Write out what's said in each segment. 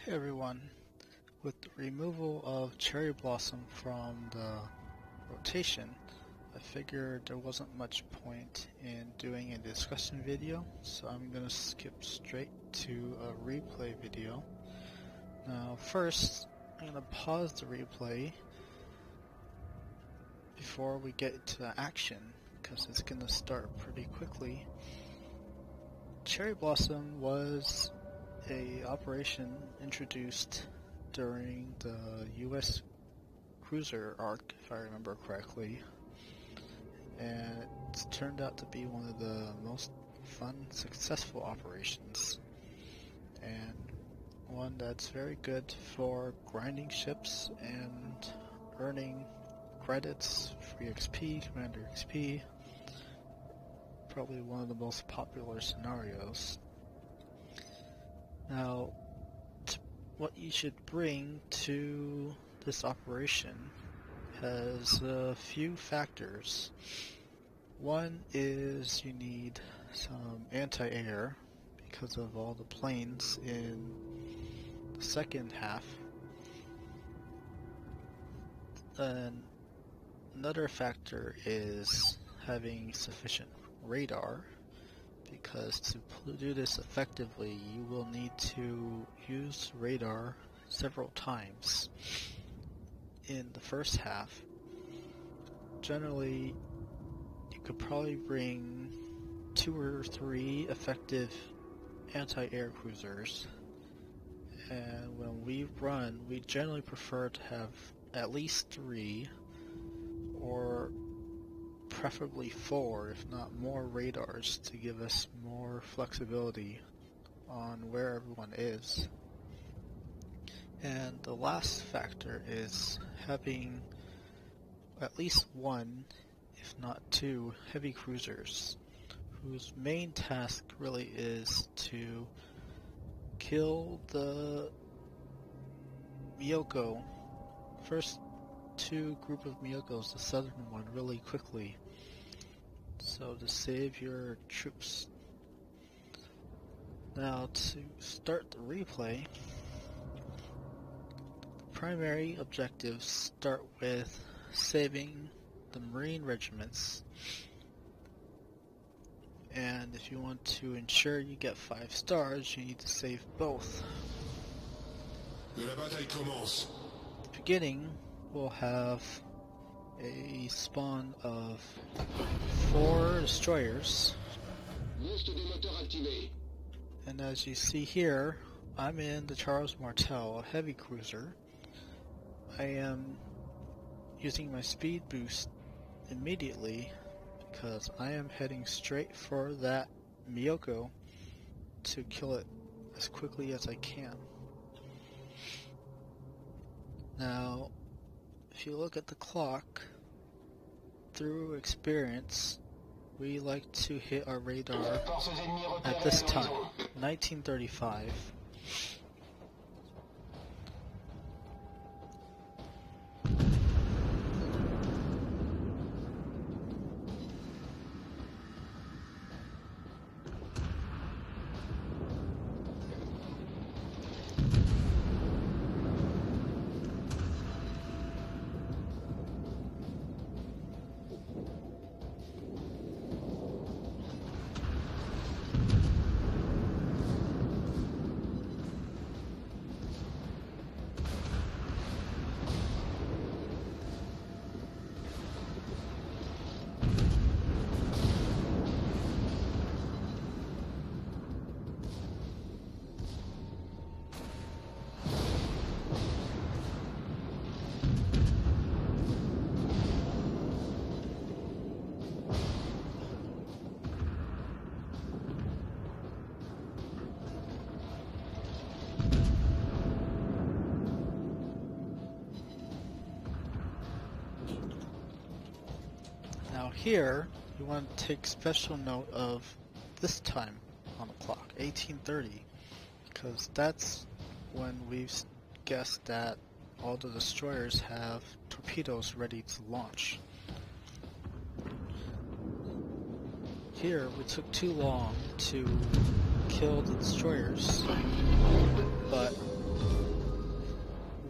Hey everyone, with the removal of Cherry Blossom from the rotation, I figured there wasn't much point in doing a discussion video, so I'm going to skip straight to a replay video. Now first, I'm going to pause the replay before we get to the action, because it's going to start pretty quickly. Cherry Blossom was a operation introduced during the U.S. cruiser arc, if I remember correctly, and it's turned out to be one of the most fun, successful operations, and one that's very good for grinding ships and earning credits, free XP, commander XP. Probably one of the most popular scenarios. Now, what you should bring to this operation has a few factors. One is you need some anti-air because of all the planes in the second half. And another factor is having sufficient radar, because to do this effectively you will need to use radar several times in the first half. Generally, you could probably bring 2 or 3 effective anti-air cruisers, and when we run, we generally prefer to have at least 3 or preferably 4, if not more, radars to give us more flexibility on where everyone is. And the last factor is having at least 1, if not 2, heavy cruisers whose main task really is to kill the Miyoko, first 2 group of Miyokos, the southern one, really quickly, so to save your troops. Now, to start the replay, the primary objectives start with saving the Marine regiments, and if you want to ensure you get 5 stars, you need to save both. La bataille commence. At the beginning, we'll have a spawn of 4 destroyers, and as you see here, I'm in the Charles Martel, a heavy cruiser. I am using my speed boost immediately because I am heading straight for that Miyoko to kill it as quickly as I can. Now, if you look at the clock, through experience, we like to hit our radar at this time, 1935. Now here, you want to take special note of this time on the clock, 1830, because that's when we've guessed that all the destroyers have torpedoes ready to launch. Here, we took too long to kill the destroyers, but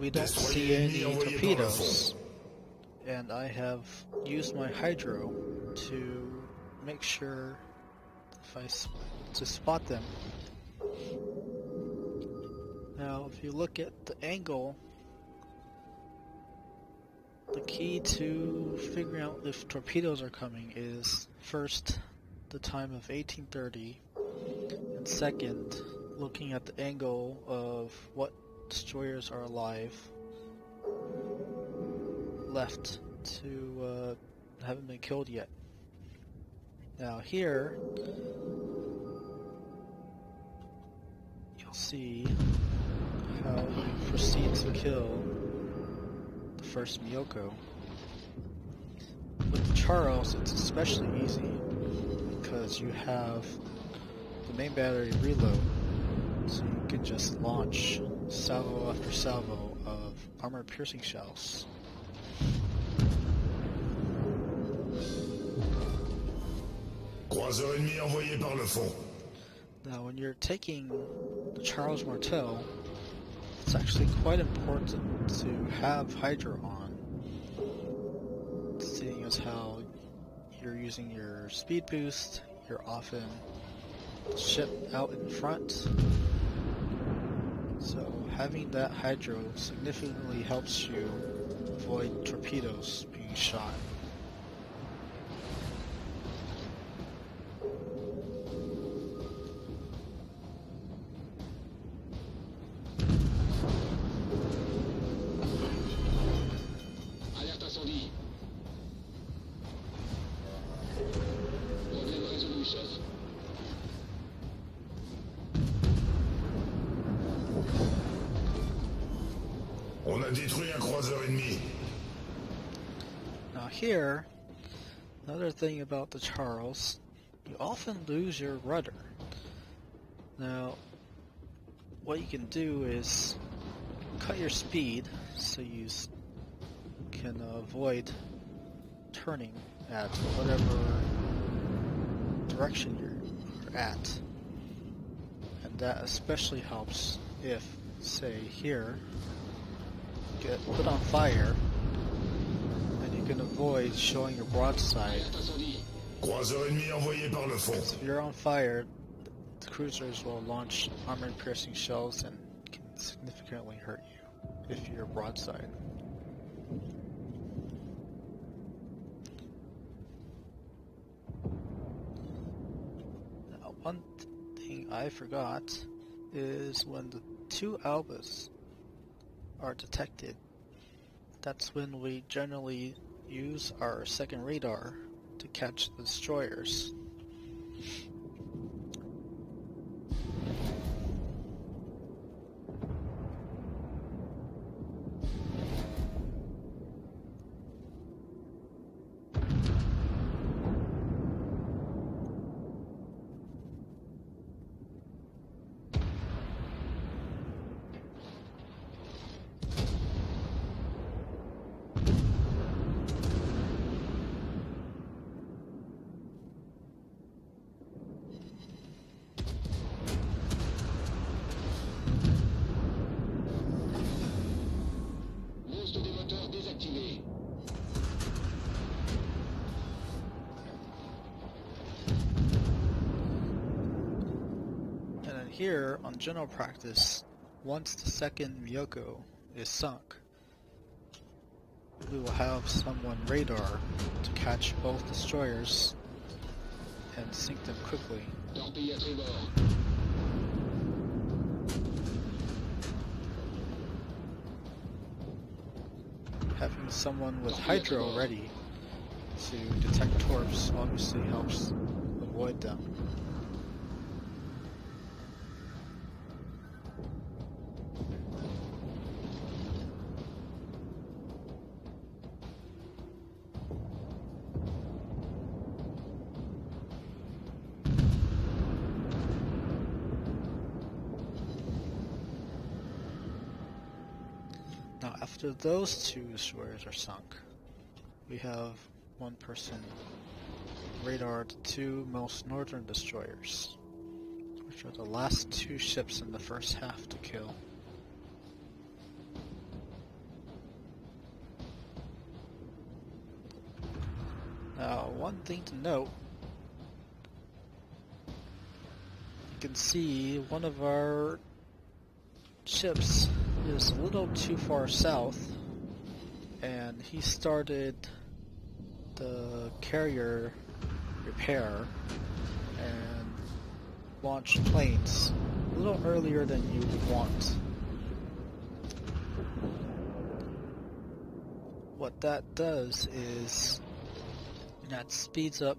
we don't see any torpedoes, and I have used my hydro to make sure to spot them. Now, if you look at the angle, the key to figuring out if torpedoes are coming is first the time of 1830, and second, looking at the angle of what destroyers are alive left to haven't been killed yet. Now here, you'll see how you proceed to kill the first Miyoko. With the Charles, it's especially easy because you have the main battery reload, so you can just launch salvo after salvo of armor-piercing shells. Croiseur ennemi envoyé par le fond. Now, when you're taking the Charles Martel, it's actually quite important to have Hydra on, seeing as how you're using your speed boost, you're often ship out in front, so having that Hydro significantly helps you avoid torpedoes being shot. Alerte incendie. Problème résolu, chef. On a détruit un croiseur ennemi. Now here, another thing about the Charles, you often lose your rudder. Now, what you can do is cut your speed so you can avoid turning at whatever direction you're at. And that especially helps if, say, here, get put on fire, and you can avoid showing your broadside. Alerte incendie. Croiseur ennemi envoyé par le fond. If you're on fire, the cruisers will launch armor-piercing shells and can significantly hurt you if you're broadside. Now, one thing I forgot is when the two Albas are detected, that's when we generally use our second radar to catch the destroyers. Boost des moteurs désactivé. And then here, on general practice, once the second Miyoko is sunk, we will have someone radar to catch both destroyers and sink them quickly. Torpille à tribord. Having someone with Hydro ready to detect torps obviously helps avoid them. Now, after those two destroyers are sunk, we have one person radar the two most northern destroyers, which are the last two ships in the first half to kill. Now, one thing to note, you can see one of our ships is a little too far south, and he started the carrier repair and launched planes a little earlier than you would want. What that does is that speeds up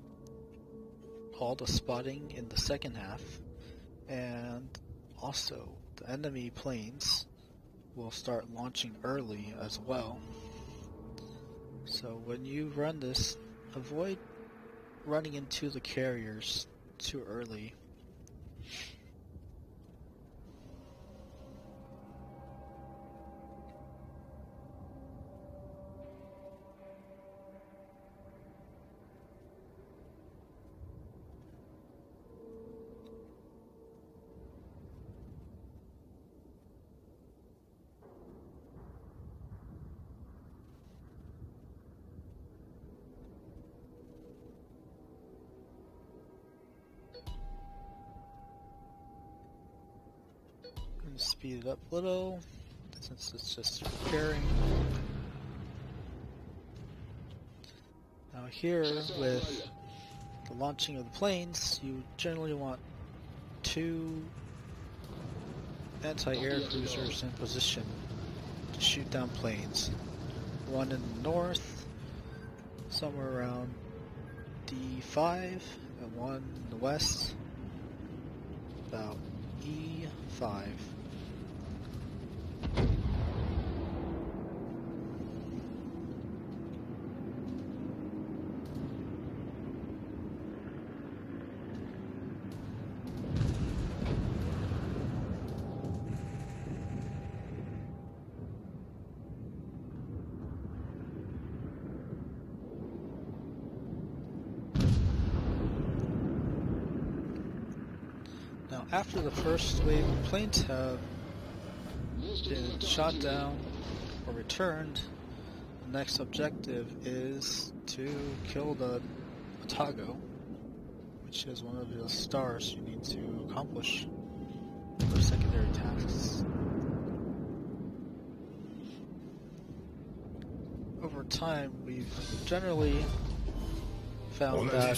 all the spotting in the second half, and also the enemy planes will start launching early as well. So when you run this, avoid running into the carriers too early. Speed it up a little, since it's just repairing. Now here, with the launching of the planes, you generally want 2 anti-air cruisers in position to shoot down planes. One in the north, somewhere around D5, and one in the west, about E5. Now, after the first wave of planes have been shot down or returned, the next objective is to kill the Otago, which is one of the stars you need to accomplish for secondary tasks. Over time, we've generally found that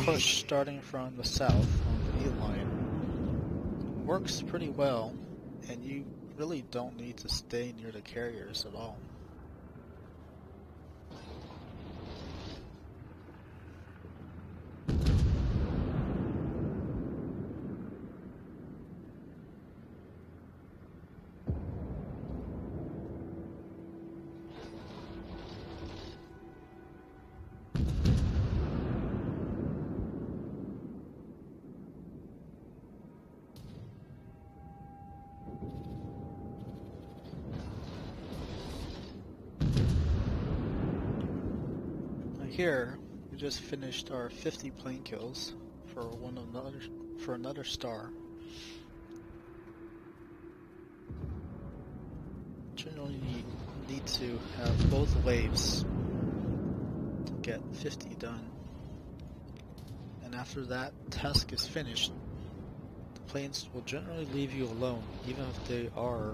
push starting from the south on the E line works pretty well, and you really don't need to stay near the carriers at all. Here, we just finished our 50 plane kills for another star. Generally, you need to have both waves to get 50 done, and after that task is finished, the planes will generally leave you alone, even if they are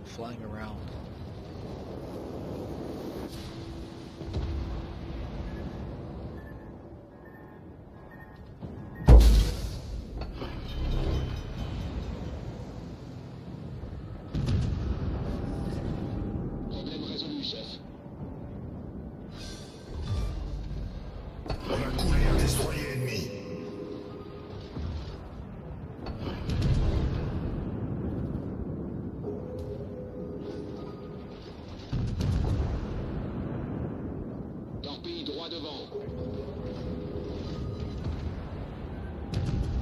flying around. On a coulé un destroyer ennemi. Torpille droit devant.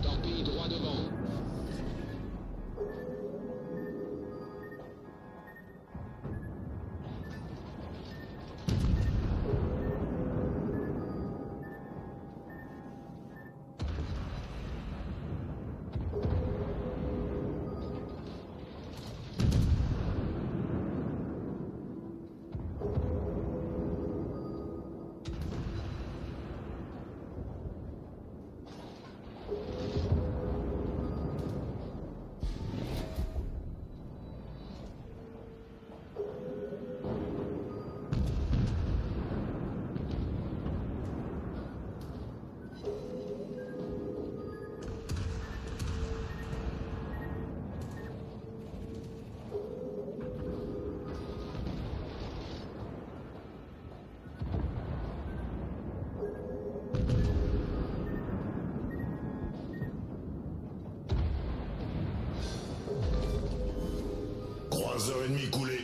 Torpille droit devant. Croiseur ennemi coulé.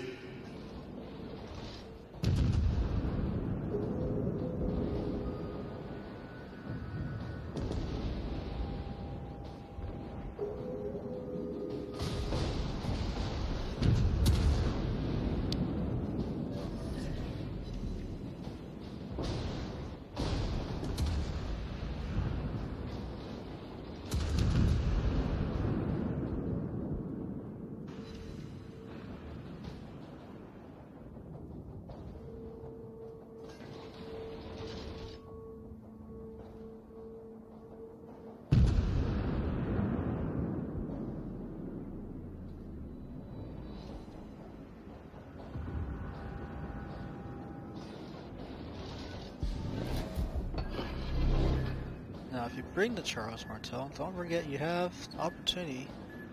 Now, if you bring the Charles Martel, don't forget you have the opportunity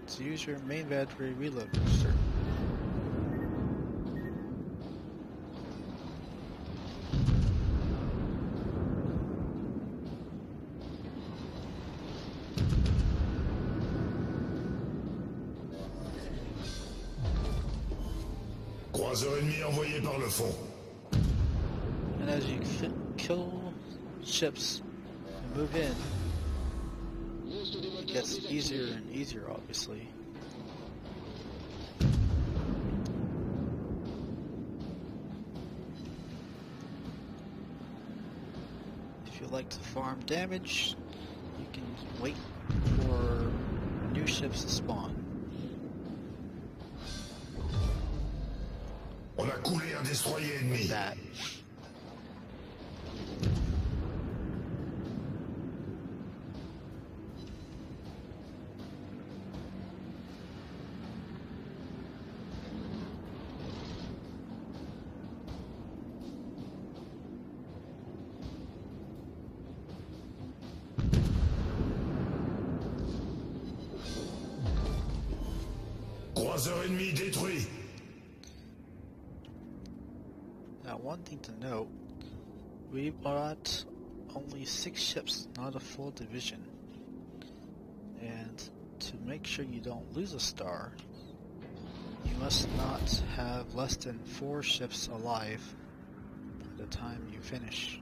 to use your main battery reload booster. Croiseur ennemi envoyé par le fond. And as you kill ships and move in, Most des it moteurs gets easier désactivés. and easier, obviously. If you like to farm damage, you can wait for new ships to spawn. On a coulé un destroyer ennemi. That. Croiseur ennemi détruit. Now, one thing to note, we bought only 6 ships, not a full division. And to make sure you don't lose a star, you must not have less than 4 ships alive by the time you finish.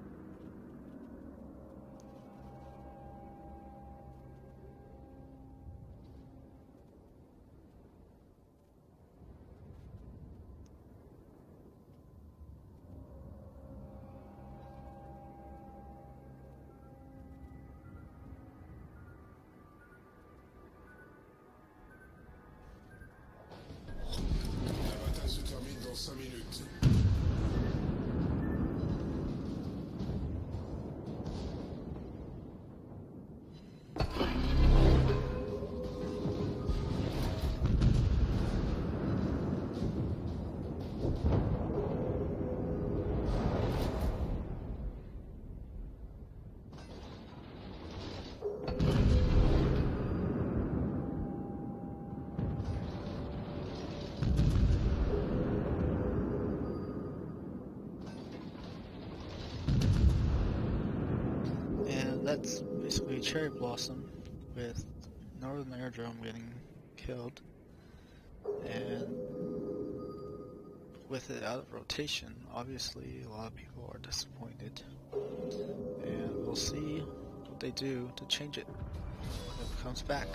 La bataille se termine dans 5 minutes. And that's basically Cherry Blossom with Northern Airdrome getting killed. And with it out of rotation, obviously a lot of people are disappointed. And we'll see what they do to change it when it comes back.